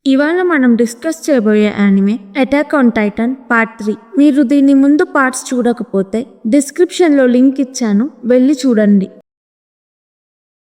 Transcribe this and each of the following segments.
ఇవాళ మనం డిస్కస్ చేయబోయే anime attack on Titan part 3. మీరు దీని ముందు పార్ట్స్ చూడకపోతే డిస్క్రిప్షన్లో లింక్ ఇచ్చాను, వెళ్ళి చూడండి.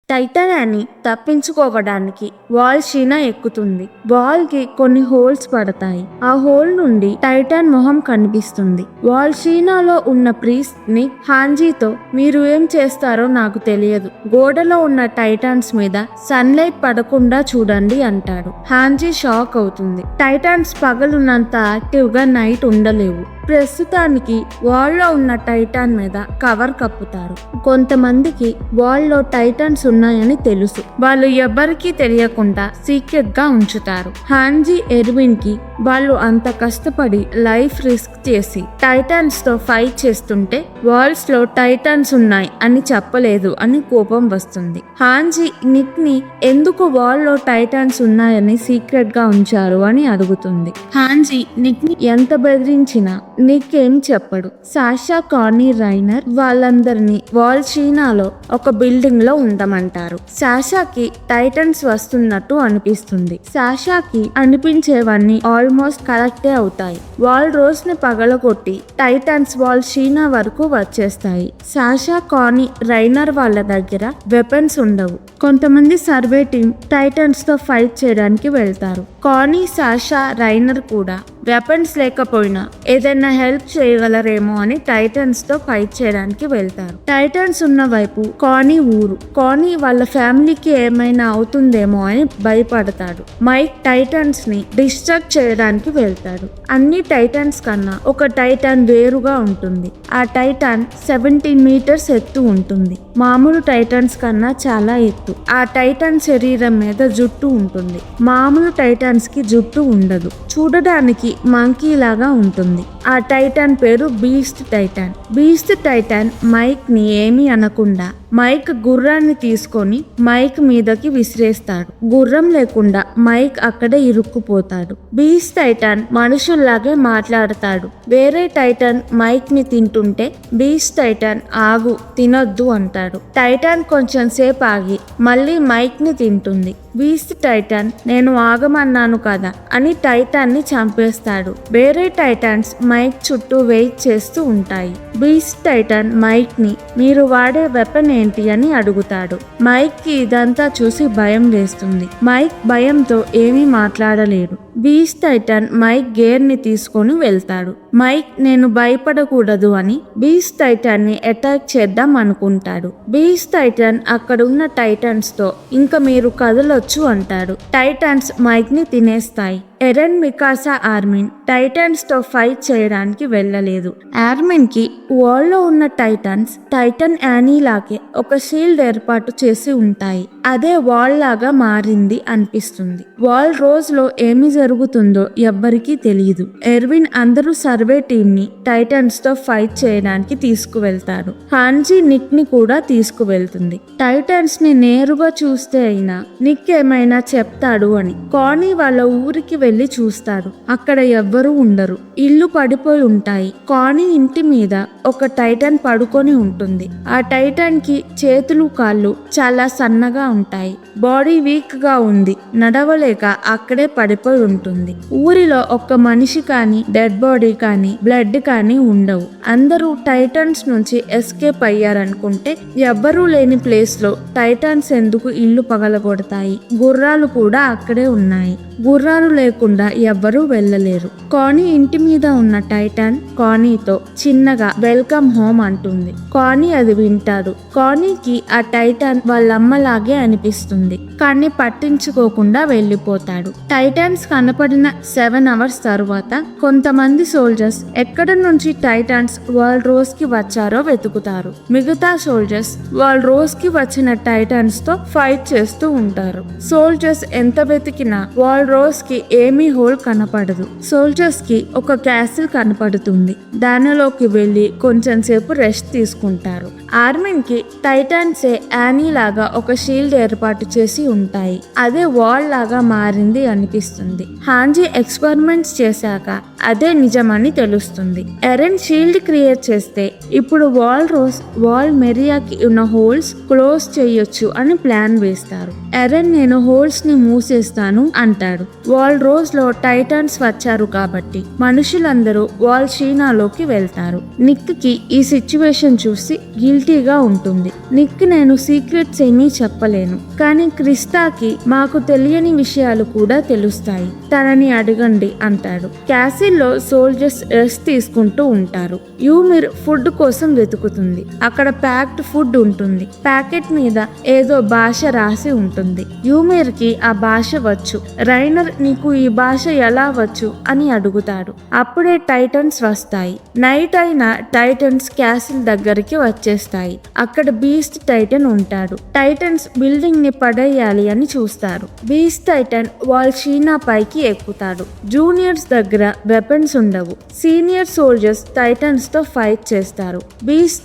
టైటన్ యానీ తప్పించుకోవడానికి వాల్ షీనా ఎక్కుతుంది. వాల్ కి కొన్ని హోల్స్ పడతాయి. ఆ హోల్ నుండి టైటన్ మొహం కనిపిస్తుంది. వాల్ షీనాలో ఉన్న ప్రీస్ట్ ని హాంజీతో మీరు ఏం చేస్తారో నాకు తెలియదు, గోడలో ఉన్న టైటాన్స్ మీద సన్లైట్ పడకుండా చూడండి అంటాడు. హాంజీ షాక్ అవుతుంది. టైటాన్స్ పగలున్నంత యాక్టివ్ గా నైట్ ఉండలేవు. ప్రస్తుతానికి వాల్లో ఉన్న టైటాన్ మీద కవర్ కప్పుతారు. కొంతమందికి వాల్లో టైటాన్స్ ఉన్నాయని తెలుసు, వాళ్ళు ఎవ్వరికీ తెలియకుండా సీక్రెట్ గా ఉంచుతారు. హాంజీ ఎర్విన్ కి వాళ్ళు అంత కష్టపడి లైఫ్ రిస్క్ చేసి టైటాన్స్ తో ఫైట్ చేస్తుంటే వాల్స్ లో టైటాన్స్ ఉన్నాయి అని చెప్పలేదు అని కోపం వస్తుంది. హాంజీ నిక్ ని ఎందుకు వాల్ లో టైటాన్స్ ఉన్నాయని సీక్రెట్ గా ఉంచారు అని అడుగుతుంది. హాంజీ నిక్ ని ఎంత బెదిరించినా నిక్ ఏం చెప్పడు. సాషా, కానీ, రైనర్ వాళ్ళందరినీ వాల్ షీనాలో ఒక బిల్డింగ్ లో ఉండమంటారు. సాషాకి టైటన్స్ వస్తున్నట్టు అనిపిస్తుంది. సాషాకి అనిపించేవన్నీ ఆల్మోస్ట్ కరెక్టే అవుతాయి. వాల్ రోజ్ ని పగలగొట్టి టైటన్స్ వాల్ షీనా వరకు వచ్చేస్తాయి. సాషా, కానీ, రైనర్ వాళ్ళ దగ్గర వెపన్స్ ఉండవు. కొంతమంది సర్వే టీం టైటన్స్ తో ఫైట్ చేయడానికి వెళ్తారు. కానీ, సాషా, రైనర్ కూడా వెపన్స్ లేకపోయినా ఏదైనా హెల్ప్ చేయగలరేమో అని టైటన్స్ తో ఫైట్ చేయడానికి వెళ్తారు. టైటన్స్ ఉన్న వైపు కానీ ఊరు. కానీ వాళ్ళ ఫ్యామిలీకి ఏమైనా అవుతుందేమో అని భయపడతాడు. మైక్ టైటన్స్ ని డిస్ట్రాక్ట్ చేయడానికి వెళ్తాడు. అన్ని టైటన్స్ కన్నా ఒక టైటాన్ వేరుగా ఉంటుంది. ఆ టైటాన్ 17 మీటర్స్ ఎత్తు ఉంటుంది. మామూలు టైటన్స్ కన్నా చాలా ఎత్తు. ఆ టైటాన్ శరీరం మీద జుట్టు ఉంటుంది. మామూలు టైటాన్స్ కి జుట్టు ఉండదు. చూడడానికి మంకీ లాగా ఉంటుంది. ఆ టైటాన్ పేరు beast titan. Beast titan Mike ని ఏమీ అనకుండా మైక్ గుర్రాన్ని తీసుకొని మైక్ మీదకి విసిరేస్తాడు. గుర్రం లేకుండా మైక్ అక్కడే ఇరుక్కుపోతాడు. బీస్ట్ టైటాన్ మనుషుల్లాగే మాట్లాడతాడు. వేరే టైటాన్ మైక్ ని తింటుంటే బీస్ట్ టైటాన్ ఆగు, తినొద్దు అంటాడు. టైటాన్ కొంచెం సేపు ఆగి మళ్ళీ మైక్ ని తింటుంది. బీస్ట్ టైటాన్ నేను ఆగమన్నాను కదా అని టైటాన్ ని చంపేస్తాడు. వేరే టైటాన్స్ మైక్ చుట్టూ వెయిట్ చేస్తూ ఉంటాయి. బీస్ట్ టైటాన్ మైక్ ని మీరు వాడే వెపన్ ఏంటి అని అడుగుతాడు. మైక్ కి ఇదంతా చూసి భయం వేస్తుంది. మైక్ భయంతో ఏమీ మాట్లాడలేడు. బీస్ట్ టైటాన్ మైక్ గేర్ ని తీసుకొని వెళ్తాడు. మైక్ నేను భయపడకూడదు అని బీస్ట్ టైటాన్ ని అటాక్ చేద్దాం అనుకుంటాడు. బీస్ట్ టైటాన్ అక్కడ ఉన్న టైటాన్స్ తో ఇంకా మీరు కదలొచ్చు అంటాడు. టైటాన్స్ మైక్ ని తినేస్తాయి. ఎరెన్, మికాసా, ఆర్మిన్ టైటాన్స్ తో ఫైట్ చేయడానికి వెళ్ళలేదు. ఆర్మిన్ కి వాల్ లో ఉన్న టైటాన్స్ టైటన్ యానీ లాగే ఒక షీల్డ్ ఏర్పాటు చేసి ఉంటాయి. అదే వాల్ లాగా మారింది అనిపిస్తుంది. వాల్ రోజ్ లో ఏమి జరుగుతుందో ఎవ్వరికీ తెలియదు. ఎర్విన్ అందరూ సర్వే టీమ్ ని టైటాన్స్ తో ఫైట్ చేయడానికి తీసుకువెళ్తాడు. హాంజీ నిక్ ని కూడా తీసుకువెళ్తుంది. టైటాన్స్ ని నేరుగా చూస్తే అయినా నిక్ ఏమైనా చెప్తాడు అని. కానీ వాళ్ళ ఊరికి వెళ్ళి చూస్తాడు. అక్కడ ఎవ్వరూ ఉండరు. ఇల్లు పడిపోయి ఉంటాయి. కానీ ఇంటి మీద ఒక టైటాన్ పడుకొని ఉంటుంది. ఆ టైటాన్ కి చేతులు, కాళ్ళు చాలా సన్నగా ఉంటాయి. బాడీ వీక్ గా ఉంది. నడవలేక అక్కడే పడిపోయి ఉంటుంది. ఊరిలో ఒక్క మనిషి కానీ, డెడ్ బాడీ కానీ, బ్లడ్ కానీ ఉండవు. అందరూ టైటాన్స్ నుంచి ఎస్కేప్ అయ్యారనుకుంటే ఎవ్వరూ లేని ప్లేస్ లో టైటాన్స్ ఎందుకు ఇల్లు పగలగొడతాయి? గుర్రాలు కూడా అక్కడే ఉన్నాయి. గుర్రాలు లేకుండా ఎవ్వరూ వెళ్ళలేరు. కానీ ఇంటి మీద ఉన్న టైటాన్ కానీతో చిన్నగా వెల్కమ్ హోమ్ అంటుంది. కానీ అది వింటాడు. కానీకి ఆ టైటాన్ వాళ్ళమ్మలాగే అనిపిస్తుంది. కానీ పట్టించుకోకుండా వెళ్ళిపోతాడు. టైటాన్స్ కనపడిన 7 అవర్స్ తరువాత కొంతమంది సోల్జర్స్ ఎక్కడ నుంచి టైటాన్స్ వాల్ రోజ్ కి వచ్చారో వెతుకుతారు. మిగతా సోల్జర్స్ వాల్ రోజ్ కి వచ్చిన టైటాన్స్ తో ఫైట్ చేస్తూ ఉంటారు. సోల్జర్స్ ఎంత వెతికినా వాల్ రోజ్ కి ఏమీ హోల్ కనపడదు. సోల్జర్స్ కి ఒక క్యాసిల్ కనపడుతుంది. దానిలోకి వెళ్లి కొంచెం సేపు రెస్ట్ తీసుకుంటారు. ఆర్మిన్ కి టైటాన్సే యానీ లాగా ఒక షీల్డ్ ఏర్పాటు చేసి ఉంటాయి. అదే వాల్ లాగా మారింది అనిపిస్తుంది. హాంజీ ఎక్స్పెరిమెంట్స్ చేశాక అదే నిజమని తెలుస్తుంది. ఎరెన్ షీల్డ్ క్రియేట్ చేస్తే ఇప్పుడు వాల్ మెరియాకి ఉన్న హోల్స్ క్లోజ్ చేయొచ్చు అని ప్లాన్ వేస్తారు. ఎరెన్ నేను హోల్స్ ని మూసేస్తాను అంటాడు. వాల్ రోజ్ లో టైటాన్స్ వచ్చారు కాబట్టి మనుషులందరూ వాల్ షీనాలోకి వెళ్తారు. నిక్ కి ఈ సిచ్యువేషన్ చూసి గిల్టీగా ఉంటుంది. నిక్ నేను సీక్రెట్స్ ఏమీ చెప్పలేను, కానీ క్రిస్టాకి మాకు తెలియని విషయాలు కూడా తెలుస్తాయి, తనని అడగండి అంటాడు. క్యాసిల్లో సోల్జర్స్ రెస్ట్ తీసుకుంటూ ఉంటారు. యూమిర్ ఫుడ్ కోసం వెతుకుతుంది. అక్కడ ప్యాక్డ్ ఫుడ్ ఉంటుంది. ప్యాకెట్ మీద ఏదో భాష రాసి ఉంటుంది. యూమిర్ కి ఆ భాష వచ్చు. రైనర్ నీకు ఈ భాష ఎలా వచ్చు అని అడుగుతాడు. అప్పుడే టైటన్స్ వస్తాయి. నైట్ అయినా టైటన్స్ క్యాసిల్ దగ్గరికి వచ్చేస్తాయి. అక్కడ బీస్ట్ టైటన్ ఉంటాడు. టైటన్స్ బిల్డింగ్ ని పడేయాలి అని చూస్తారు. బీస్ట్ టైటన్ వాల్ షీనా పైకి ఎక్కుతాడు. జూనియర్స్ దగ్గర వెపన్స్ ఉండవు. సీనియర్ సోల్జర్స్ టైటన్స్ తో ఫైట్ చేస్తారు. బీస్ట్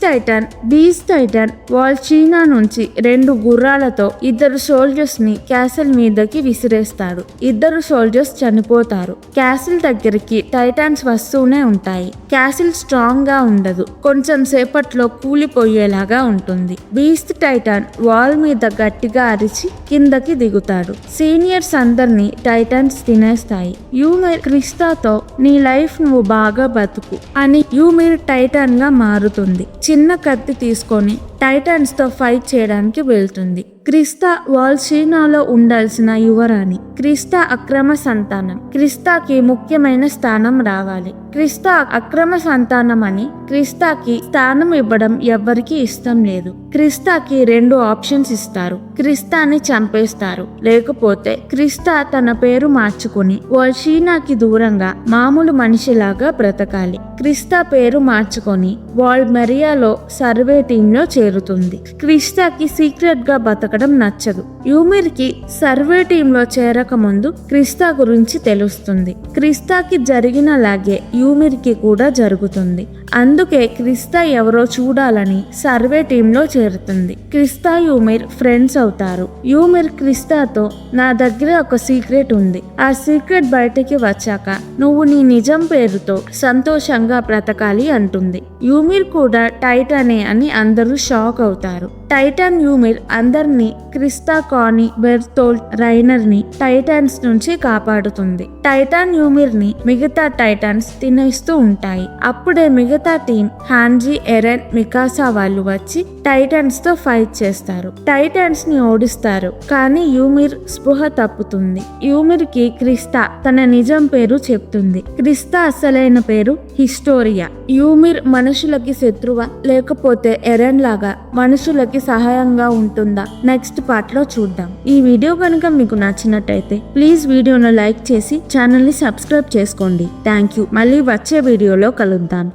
టైటన్ వాల్ షీనా నుంచి 2 గుర్రాలతో 2 సోల్జర్స్ ని క్యాసిల్ మీదకి విసిరేస్తాడు. 2 సోల్జర్స్ చనిపోతారు. క్యాసిల్ దగ్గరికి టైటాన్స్ వస్తూనే ఉంటాయి. క్యాసిల్ స్ట్రాంగ్ గా ఉండదు. కొంచెం సేపట్లో కూలిపోయేలాగా ఉంటుంది. బీస్ట్ టైటాన్ వాల్ మీద గట్టిగా అరిచి కిందకి దిగుతాడు. సీనియర్స్ అందరినీ టైటాన్స్ తినేస్తాయి. యూమిర్ క్రిస్టాతో నీ లైఫ్ నువ్వు బాగా బతుకు అని యూమిర్ టైటాన్ గా మారుతుంది. చిన్న కత్తి తీసుకొని టైటాన్స్ తో ఫైట్ చేయడానికి వెళ్తుంది. క్రిస్టా వాల్ షీనాలో ఉండాల్సిన యువరాణి. క్రిస్టా అక్రమ సంతానం. క్రిస్టాకి ముఖ్యమైన స్థానం రావాలి. క్రిస్టా అక్రమ సంతానం అని క్రిస్టాకి స్థానం ఇవ్వడం ఎవ్వరికి ఇష్టం లేదు. క్రిస్టాకి 2 ఆప్షన్స్ ఇస్తారు. క్రిస్టాని చంపేస్తారు, లేకపోతే క్రిస్టా తన పేరు మార్చుకుని వాల్ షీనాకి దూరంగా మామూలు మనిషిలాగా బ్రతకాలి. క్రిస్టా పేరు మార్చుకొని వాల్ మెరియాలో సర్వే టీంలో చేరుతుంది. క్రిస్టాకి సీక్రెట్ గా బతకడం నచ్చదు. యూమిర్ కి సర్వే టీంలో చేరక ముందు క్రిస్టా గురించి తెలుస్తుంది. క్రిస్టాకి జరిగినలాగే యూమిర్ కి కూడా జరుగుతుంది. అందుకే క్రిస్టా ఎవరో చూడాలని సర్వే టీంలో చేరుతుంది. క్రిస్టా యూమిర్ ఫ్రెండ్స్ అవుతారు. యూమిర్ క్రిస్టాతో నా దగ్గర ఒక సీక్రెట్ ఉంది. ఆ సీక్రెట్ బయటికి వచ్చాక నువ్వు నీ నిజం పేరుతో సంతోషంగా బ్రతకాలి అంటుంది. యూమిర్ కూడా టైటానే అని అందరూ షాక్ అవుతారు. టైటాన్ యూమిర్ అందరినీ క్రిస్టా, కాని, బెర్తోల్ట్, రైనర్ ని టైటాన్స్ నుంచి కాపాడుతుంది. టైటాన్ యూమిర్ ని మిగతా టైటాన్స్ తినేస్తూ ఉంటాయి. అప్పుడే మిగతా టీం హాన్జీ, ఎరెన్, మికాసా వాళ్ళు వచ్చి టైటాన్స్ తో ఫైట్ చేస్తారు. టైటాన్స్ ని ఓడిస్తారు. కానీ యూమిర్ స్పృహ తప్పుతుంది. యూమిర్ కి క్రిస్టా తన నిజం పేరు చెప్తుంది. క్రిస్టా అసలైన పేరు హిస్టోరియా. యూమిర్ మనుషులకి శత్రువా లేకపోతే ఎరెన్ లాగా మనుషులకి సహాయంగా ఉంటుందా? నెక్స్ట్ పార్ట్ లో చూద్దాం. ఈ వీడియో కనుక మీకు నచ్చినట్టయితే ప్లీజ్ వీడియోను లైక్ చేసి ఛానల్ ని సబ్స్క్రైబ్ చేసుకోండి. Thank you. మళ్ళీ వచ్చే వీడియోలో కలుద్దాం.